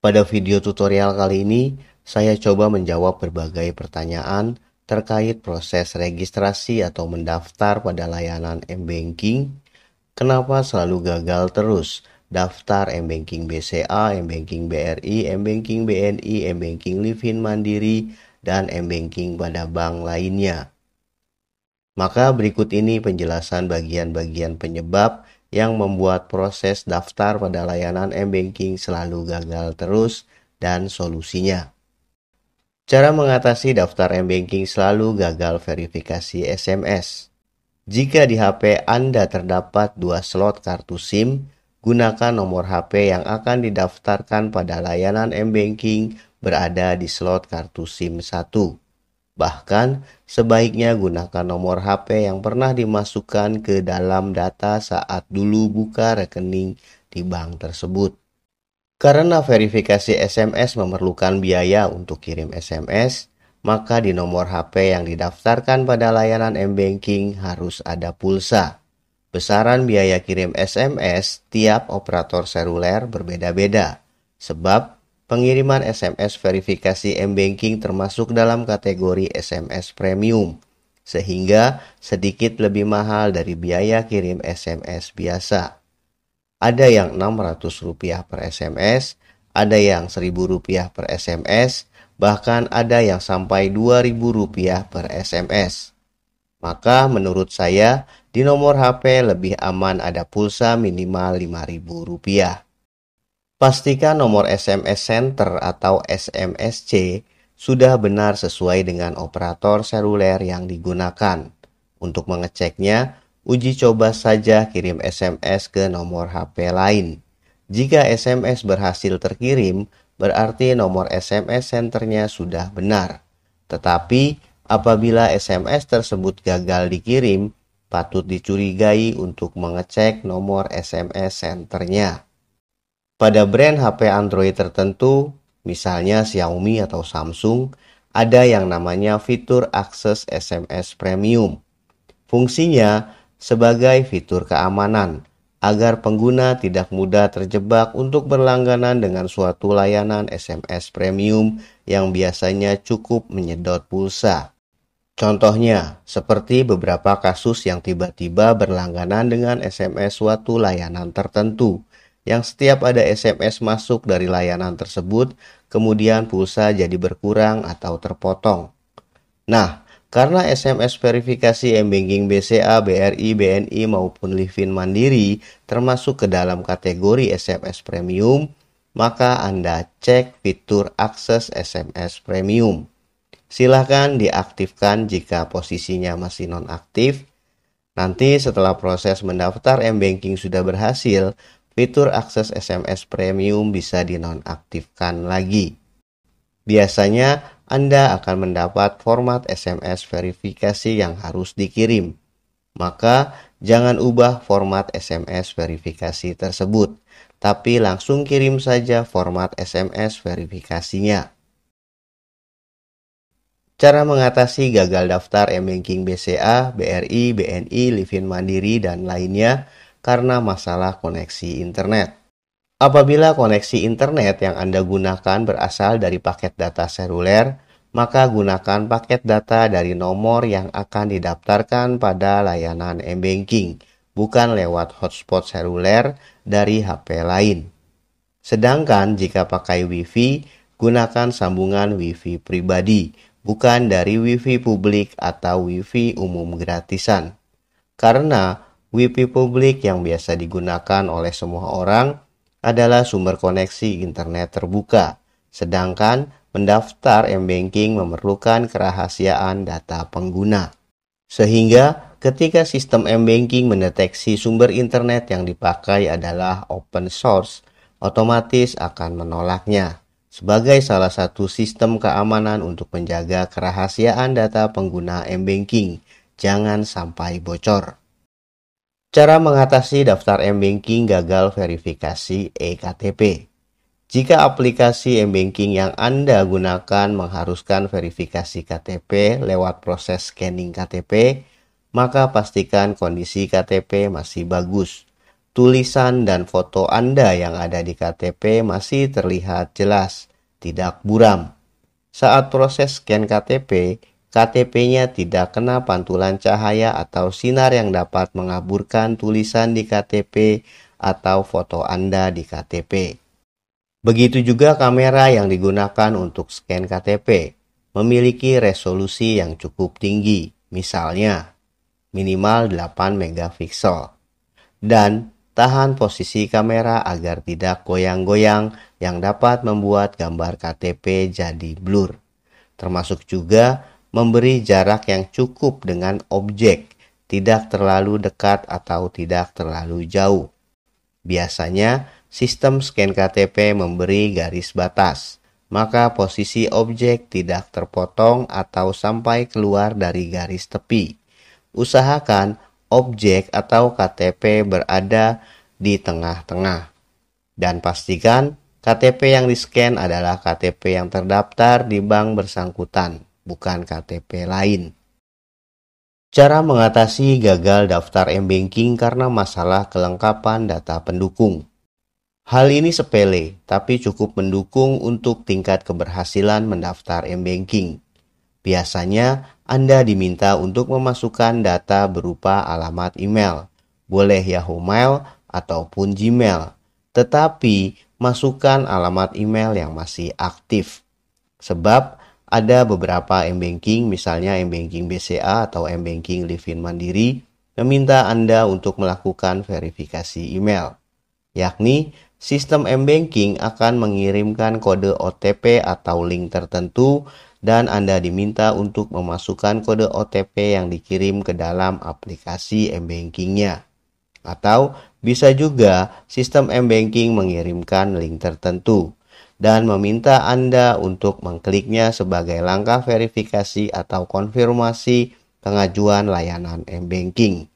Pada video tutorial kali ini, saya coba menjawab berbagai pertanyaan terkait proses registrasi atau mendaftar pada layanan M-Banking. Kenapa selalu gagal terus daftar M-Banking BCA, M-Banking BRI, M-Banking BNI, M-Banking Livin Mandiri, dan M-Banking pada bank lainnya. Maka berikut ini penjelasan bagian-bagian penyebab yang membuat proses daftar pada layanan M-Banking selalu gagal terus dan solusinya. Cara mengatasi daftar M-Banking selalu gagal verifikasi SMS. Jika di HP Anda terdapat 2 slot kartu SIM, gunakan nomor HP yang akan didaftarkan pada layanan M-Banking berada di slot kartu SIM 1. Bahkan, sebaiknya gunakan nomor HP yang pernah dimasukkan ke dalam data saat dulu buka rekening di bank tersebut. Karena verifikasi SMS memerlukan biaya untuk kirim SMS, maka di nomor HP yang didaftarkan pada layanan M-Banking harus ada pulsa. Besaran biaya kirim SMS tiap operator seluler berbeda-beda, sebab pengiriman SMS verifikasi M-Banking termasuk dalam kategori SMS premium, sehingga sedikit lebih mahal dari biaya kirim SMS biasa. Ada yang Rp600 per SMS, ada yang Rp1.000 per SMS, bahkan ada yang sampai Rp2.000 per SMS. Maka menurut saya, di nomor HP lebih aman ada pulsa minimal Rp5.000. Pastikan nomor SMS Center atau SMSC sudah benar sesuai dengan operator seluler yang digunakan. Untuk mengeceknya, uji coba saja kirim SMS ke nomor HP lain. Jika SMS berhasil terkirim, berarti nomor SMS Centernya sudah benar. Tetapi, apabila SMS tersebut gagal dikirim, patut dicurigai untuk mengecek nomor SMS Centernya. Pada brand HP Android tertentu, misalnya Xiaomi atau Samsung, ada yang namanya fitur akses SMS Premium. Fungsinya sebagai fitur keamanan, agar pengguna tidak mudah terjebak untuk berlangganan dengan suatu layanan SMS Premium yang biasanya cukup menyedot pulsa. Contohnya, seperti beberapa kasus yang tiba-tiba berlangganan dengan SMS suatu layanan tertentu, yang setiap ada SMS masuk dari layanan tersebut, kemudian pulsa jadi berkurang atau terpotong. Nah, karena SMS verifikasi M-Banking BCA, BRI, BNI maupun Livin Mandiri termasuk ke dalam kategori SMS Premium, maka Anda cek fitur akses SMS Premium. Silahkan diaktifkan jika posisinya masih nonaktif. Nanti setelah proses mendaftar M-Banking sudah berhasil, fitur akses SMS Premium bisa dinonaktifkan lagi. Biasanya Anda akan mendapat format SMS verifikasi yang harus dikirim. Maka jangan ubah format SMS verifikasi tersebut, tapi langsung kirim saja format SMS verifikasinya. Cara mengatasi gagal daftar M-Banking BCA, BRI, BNI, Livin Mandiri, dan lainnya karena masalah koneksi internet. Apabila koneksi internet yang Anda gunakan berasal dari paket data seluler, maka gunakan paket data dari nomor yang akan didaftarkan pada layanan M-Banking, bukan lewat hotspot seluler dari HP lain. Sedangkan jika pakai Wi-Fi, gunakan sambungan Wi-Fi pribadi, bukan dari Wi-Fi publik atau Wi-Fi umum gratisan. Karena Wi-Fi publik yang biasa digunakan oleh semua orang adalah sumber koneksi internet terbuka, sedangkan mendaftar M-Banking memerlukan kerahasiaan data pengguna. Sehingga ketika sistem M-Banking mendeteksi sumber internet yang dipakai adalah open source, otomatis akan menolaknya sebagai salah satu sistem keamanan untuk menjaga kerahasiaan data pengguna M-Banking. Jangan sampai bocor. Cara mengatasi daftar M-Banking gagal verifikasi eKTP. Jika aplikasi M-Banking yang Anda gunakan mengharuskan verifikasi KTP lewat proses scanning KTP, maka pastikan kondisi KTP masih bagus. tulisan dan foto Anda yang ada di KTP masih terlihat jelas, tidak buram. Saat proses scan KTP, KTP-nya tidak kena pantulan cahaya atau sinar yang dapat mengaburkan tulisan di KTP atau foto Anda di KTP. Begitu juga kamera yang digunakan untuk scan KTP memiliki resolusi yang cukup tinggi, misalnya minimal 8 megapiksel, dan tahan posisi kamera agar tidak goyang-goyang yang dapat membuat gambar KTP jadi blur. Termasuk juga memberi jarak yang cukup dengan objek, tidak terlalu dekat atau tidak terlalu jauh. Biasanya, sistem scan KTP memberi garis batas, maka posisi objek tidak terpotong atau sampai keluar dari garis tepi. Usahakan objek atau KTP berada di tengah-tengah. Dan pastikan KTP yang di-scan adalah KTP yang terdaftar di bank bersangkutan, bukan KTP lain. Cara mengatasi gagal daftar m-banking karena masalah kelengkapan data pendukung. Hal ini sepele, tapi cukup mendukung untuk tingkat keberhasilan mendaftar m-banking. Biasanya, Anda diminta untuk memasukkan data berupa alamat email, boleh Yahoo Mail ataupun Gmail, tetapi masukkan alamat email yang masih aktif. Sebab ada beberapa m-banking, misalnya m-banking BCA atau m-banking Livin Mandiri, meminta Anda untuk melakukan verifikasi email, yakni sistem m-banking akan mengirimkan kode OTP atau link tertentu dan Anda diminta untuk memasukkan kode OTP yang dikirim ke dalam aplikasi m-bankingnya. Atau bisa juga sistem m-banking mengirimkan link tertentu dan meminta Anda untuk mengkliknya sebagai langkah verifikasi atau konfirmasi pengajuan layanan m-banking.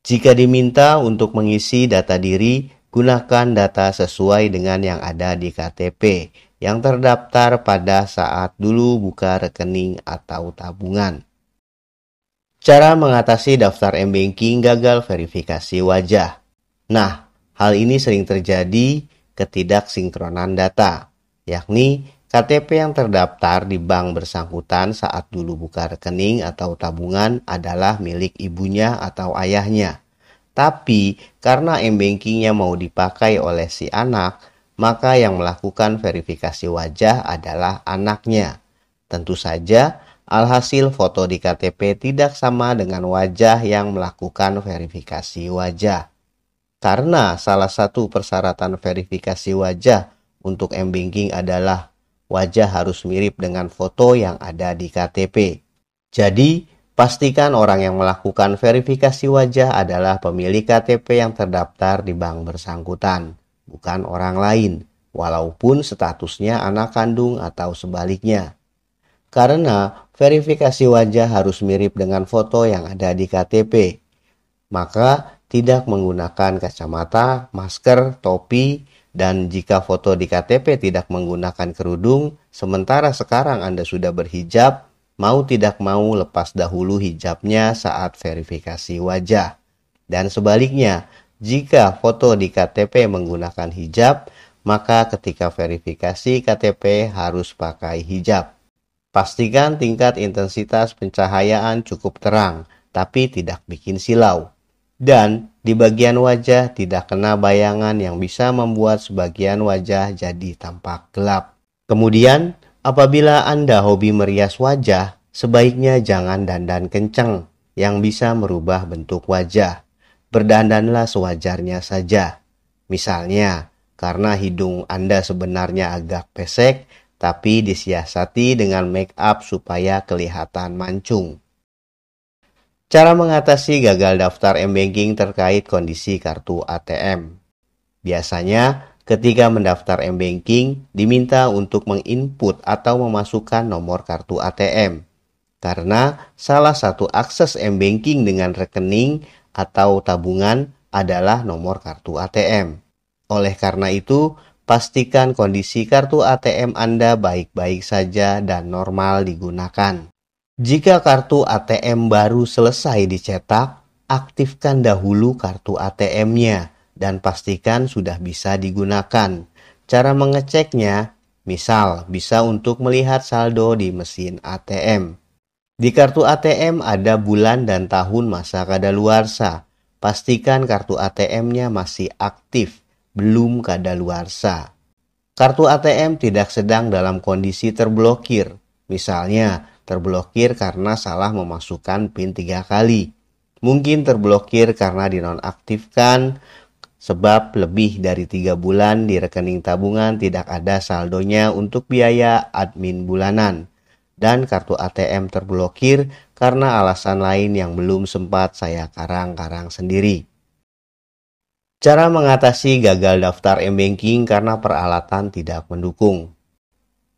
Jika diminta untuk mengisi data diri, gunakan data sesuai dengan yang ada di KTP yang terdaftar pada saat dulu buka rekening atau tabungan. Cara mengatasi daftar m-banking gagal verifikasi wajah. Nah, hal ini sering terjadi ketidaksinkronan data, yakni KTP yang terdaftar di bank bersangkutan saat dulu buka rekening atau tabungan adalah milik ibunya atau ayahnya. Tapi karena m-bankingnya mau dipakai oleh si anak, maka yang melakukan verifikasi wajah adalah anaknya. Tentu saja, alhasil foto di KTP tidak sama dengan wajah yang melakukan verifikasi wajah. Karena salah satu persyaratan verifikasi wajah untuk m-banking adalah wajah harus mirip dengan foto yang ada di KTP. Jadi, pastikan orang yang melakukan verifikasi wajah adalah pemilik KTP yang terdaftar di bank bersangkutan, bukan orang lain, walaupun statusnya anak kandung atau sebaliknya. Karena verifikasi wajah harus mirip dengan foto yang ada di KTP, maka tidak menggunakan kacamata, masker, topi, dan jika foto di KTP tidak menggunakan kerudung, sementara sekarang Anda sudah berhijab, mau tidak mau lepas dahulu hijabnya saat verifikasi wajah. Dan sebaliknya, jika foto di KTP menggunakan hijab, maka ketika verifikasi KTP harus pakai hijab. Pastikan tingkat intensitas pencahayaan cukup terang, tapi tidak bikin silau. Dan di bagian wajah tidak kena bayangan yang bisa membuat sebagian wajah jadi tampak gelap. Kemudian, apabila Anda hobi merias wajah, sebaiknya jangan dandan kencang yang bisa merubah bentuk wajah. Berdandanlah sewajarnya saja. Misalnya, karena hidung Anda sebenarnya agak pesek, tapi disiasati dengan make up supaya kelihatan mancung. Cara mengatasi gagal daftar m-banking terkait kondisi kartu ATM. Biasanya, ketika mendaftar m-banking, diminta untuk menginput atau memasukkan nomor kartu ATM. Karena salah satu akses m-banking dengan rekening atau tabungan adalah nomor kartu ATM. Oleh karena itu, pastikan kondisi kartu ATM Anda baik-baik saja dan normal digunakan. Jika kartu ATM baru selesai dicetak, aktifkan dahulu kartu ATM-nya dan pastikan sudah bisa digunakan. Cara mengeceknya, misal bisa untuk melihat saldo di mesin ATM. Di kartu ATM ada bulan dan tahun masa kadaluarsa. Pastikan kartu ATM-nya masih aktif, belum kadaluarsa. Kartu ATM tidak sedang dalam kondisi terblokir. Misalnya, terblokir karena salah memasukkan PIN 3 kali. Mungkin terblokir karena dinonaktifkan sebab lebih dari 3 bulan di rekening tabungan tidak ada saldonya untuk biaya admin bulanan. Dan kartu ATM terblokir karena alasan lain yang belum sempat saya karang-karang sendiri. Cara mengatasi gagal daftar m-banking karena peralatan tidak mendukung.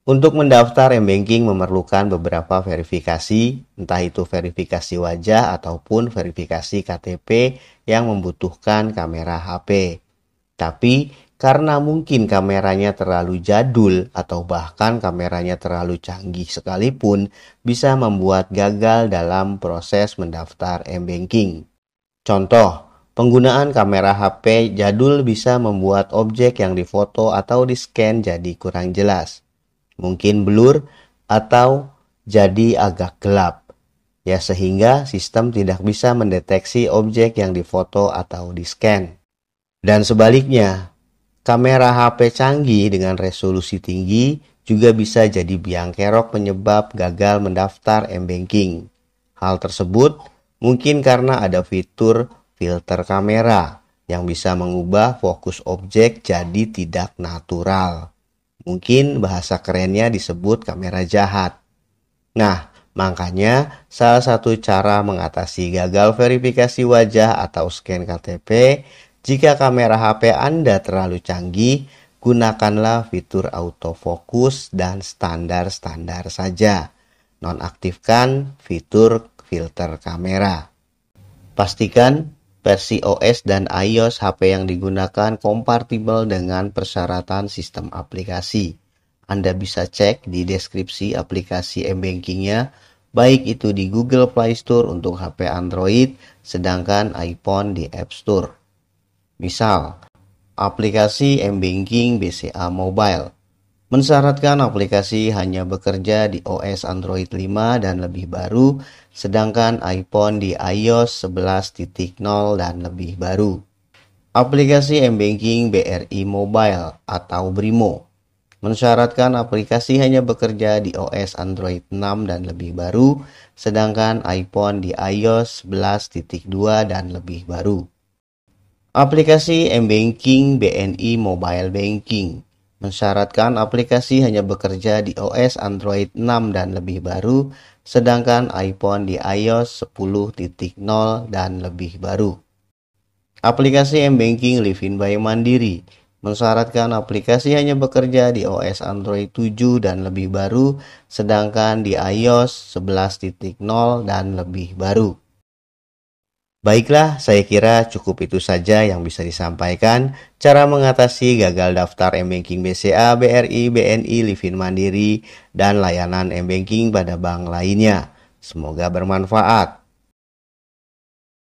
Untuk mendaftar m-banking memerlukan beberapa verifikasi, entah itu verifikasi wajah ataupun verifikasi KTP yang membutuhkan kamera HP. Tapi karena mungkin kameranya terlalu jadul atau bahkan kameranya terlalu canggih sekalipun, bisa membuat gagal dalam proses mendaftar m-banking. Contoh, penggunaan kamera HP jadul bisa membuat objek yang difoto atau di-scan jadi kurang jelas. Mungkin blur atau jadi agak gelap. Ya, sehingga sistem tidak bisa mendeteksi objek yang difoto atau di-scan. Dan sebaliknya, kamera HP canggih dengan resolusi tinggi juga bisa jadi biang kerok penyebab gagal mendaftar m-banking. Hal tersebut mungkin karena ada fitur filter kamera yang bisa mengubah fokus objek jadi tidak natural. Mungkin bahasa kerennya disebut kamera jahat. Nah, makanya salah satu cara mengatasi gagal verifikasi wajah atau scan KTP, jika kamera HP Anda terlalu canggih, gunakanlah fitur autofocus dan standar-standar saja. Nonaktifkan fitur filter kamera. Pastikan versi OS dan iOS HP yang digunakan kompatibel dengan persyaratan sistem aplikasi. Anda bisa cek di deskripsi aplikasi m-bankingnya, baik itu di Google Play Store untuk HP Android, sedangkan iPhone di App Store. Misal, aplikasi m-banking BCA Mobile mensyaratkan aplikasi hanya bekerja di OS Android 5 dan lebih baru, sedangkan iPhone di iOS 11.0 dan lebih baru. Aplikasi m-banking BRI Mobile atau Brimo mensyaratkan aplikasi hanya bekerja di OS Android 6 dan lebih baru, sedangkan iPhone di iOS 11.2 dan lebih baru. Aplikasi m-banking BNI Mobile Banking mensyaratkan aplikasi hanya bekerja di OS Android 6 dan lebih baru, sedangkan iPhone di iOS 10.0 dan lebih baru. Aplikasi m-banking Livin by Mandiri mensyaratkan aplikasi hanya bekerja di OS Android 7 dan lebih baru, sedangkan di iOS 11.0 dan lebih baru. Baiklah, saya kira cukup itu saja yang bisa disampaikan. Cara mengatasi gagal daftar m-banking BCA, BRI, BNI, Livin Mandiri, dan layanan m-banking pada bank lainnya. Semoga bermanfaat.